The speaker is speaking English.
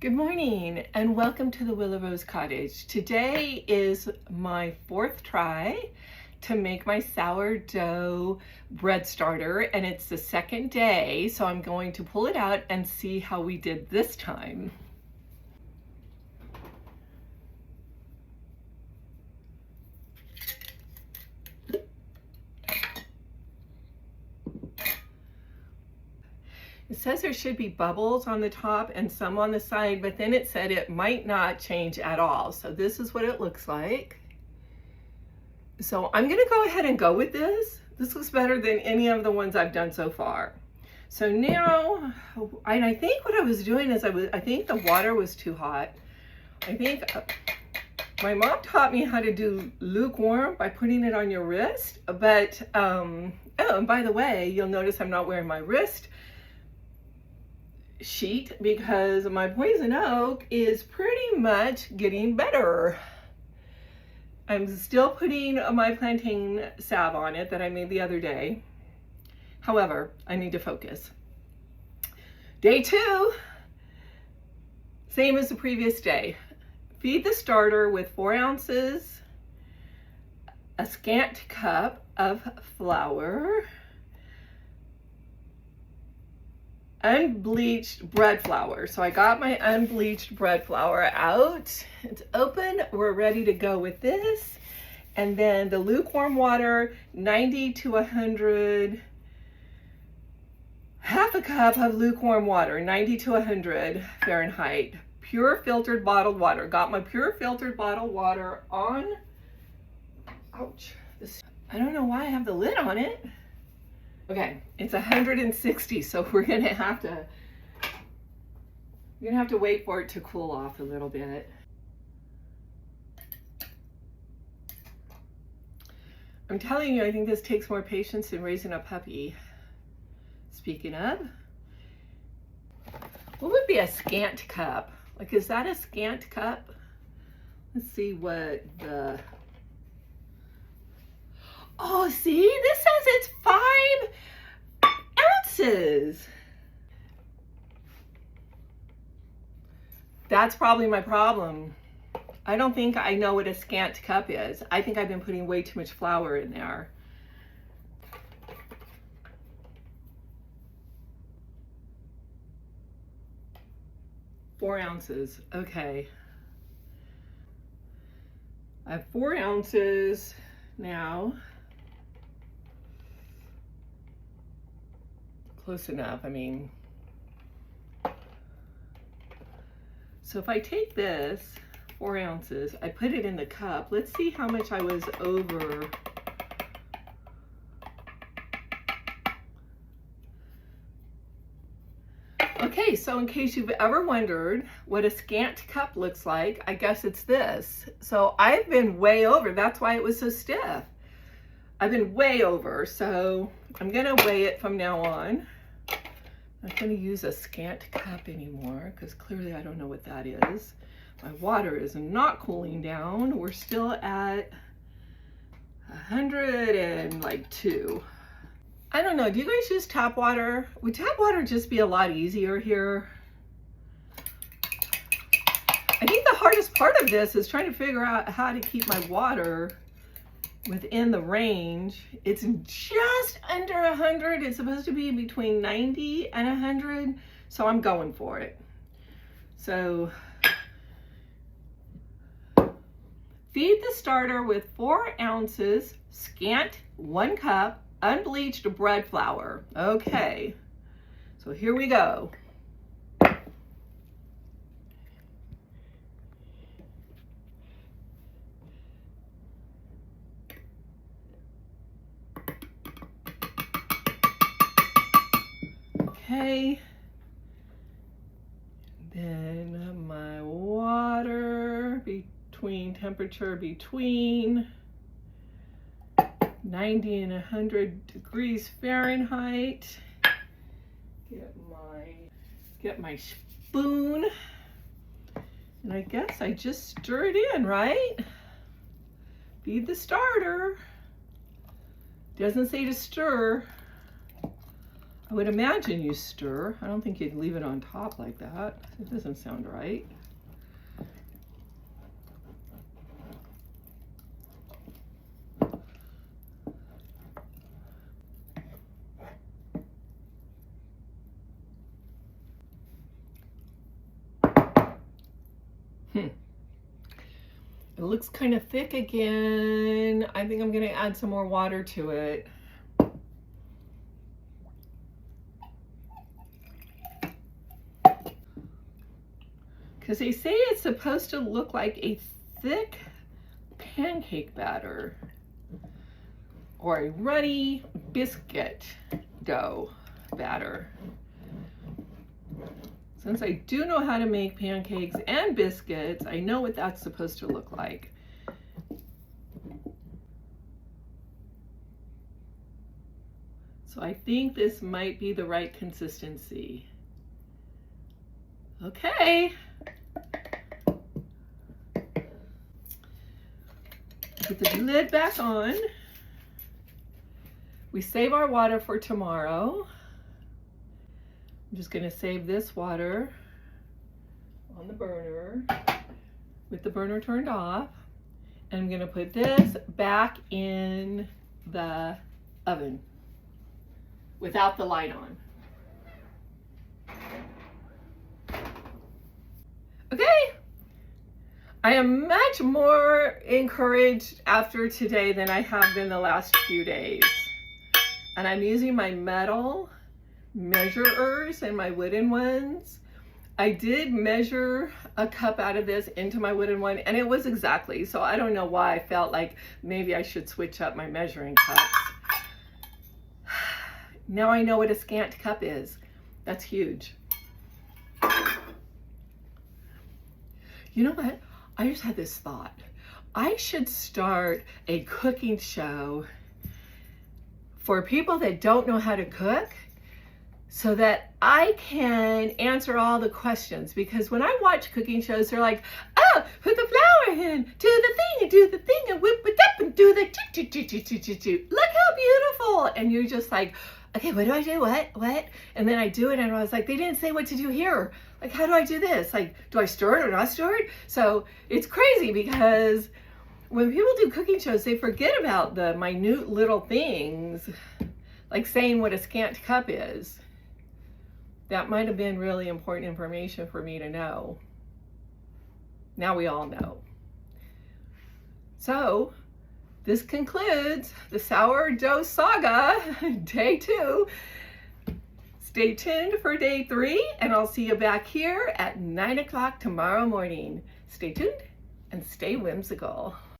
Good morning and welcome to the Willow Rose Cottage. Today is my fourth try to make my sourdough bread starter, and it's the second day, so I'm going to pull it out and see how we did this time. It says there should be bubbles on the top and some on the side, but then it said it might not change at all. So this is what it looks like. So I'm gonna go ahead and go with this. This looks better than any of the ones I've done so far. So now, and I think what I was doing is I think the water was too hot. I think my mom taught me how to do lukewarm by putting it on your wrist, but, oh, and by the way, you'll notice I'm not wearing my wrist sheet because my poison oak is pretty much getting better. I'm still putting my plantain salve on it that I made the other day. However, I need to focus. Day 2, same as the previous day. Feed the starter with 4 ounces, a scant cup of flour, unbleached bread flour. So I got my unbleached bread flour out. It's open. We're ready to go with this. And then the lukewarm water, 90 to 100, half a cup of lukewarm water, 90 to 100 Fahrenheit. Pure filtered bottled water. Got my pure filtered bottled water on. Ouch. I don't know why I have the lid on it. Okay, it's 160, so we're gonna have to wait for it to cool off a little bit. I'm telling you, I think this takes more patience than raising a puppy. Speaking of, what would be a scant cup? Like, is that a scant cup? Let's see what the... Oh, see, this says it's 5 ounces. That's probably my problem. I don't think I know what a scant cup is. I think I've been putting way too much flour in there. Four ounces, okay. I have 4 ounces now. Close enough, I mean. So if I take this, 4 ounces, I put it in the cup. Let's see how much I was over. Okay, so in case you've ever wondered what a scant cup looks like, I guess it's this. So I've been way over, that's why it was so stiff. I've been way over, so I'm gonna weigh it from now on. I'm not gonna use a scant cup anymore because clearly I don't know what that is. My water is not cooling down. We're still at 102. I don't know, do you guys use tap water? Would tap water just be a lot easier here? I think the hardest part of this is trying to figure out how to keep my water within the range. It's just under 100. It's supposed to be between 90 and 100, so I'm going for it. So feed the starter with 4 ounces, scant 1 cup, unbleached bread flour. Okay, so here we go. Okay, then my water temperature between 90 and 100 degrees Fahrenheit. Get my spoon, and I guess I just stir it in, right? Feed the starter. Doesn't say to stir. I would imagine you stir. I don't think you'd leave it on top like that. It doesn't sound right. It looks kind of thick again. I think I'm going to add some more water to it. Because they say it's supposed to look like a thick pancake batter or a runny biscuit dough batter. Since I do know how to make pancakes and biscuits, I know what that's supposed to look like. So I think this might be the right consistency. Okay. Put the lid back on. We save our water for tomorrow. I'm just going to save this water on the burner with the burner turned off. And I'm going to put this back in the oven without the light on. Okay. I am much more encouraged after today than I have been the last few days. And I'm using my metal measurers and my wooden ones. I did measure a cup out of this into my wooden one and it was exactly, so I don't know why I felt like maybe I should switch up my measuring cups. Now I know what a scant cup is. That's huge. You know what? I just had this thought. I should start a cooking show for people that don't know how to cook, so that I can answer all the questions. Because when I watch cooking shows, they're like, oh, put the flour in, do the thing, and whip it up and do the choo. Look how beautiful. And you're just like, okay, what do I do? What? And then I do it and I was like, they didn't say what to do here. Like, how do I do this? Like, do I stir it or not stir it? So it's crazy because when people do cooking shows, they forget about the minute little things, like saying what a scant cup is. That might have been really important information for me to know. Now we all know. So this concludes the sourdough saga, day 2. Stay tuned for day 3, and I'll see you back here at 9 o'clock tomorrow morning. Stay tuned and stay whimsical.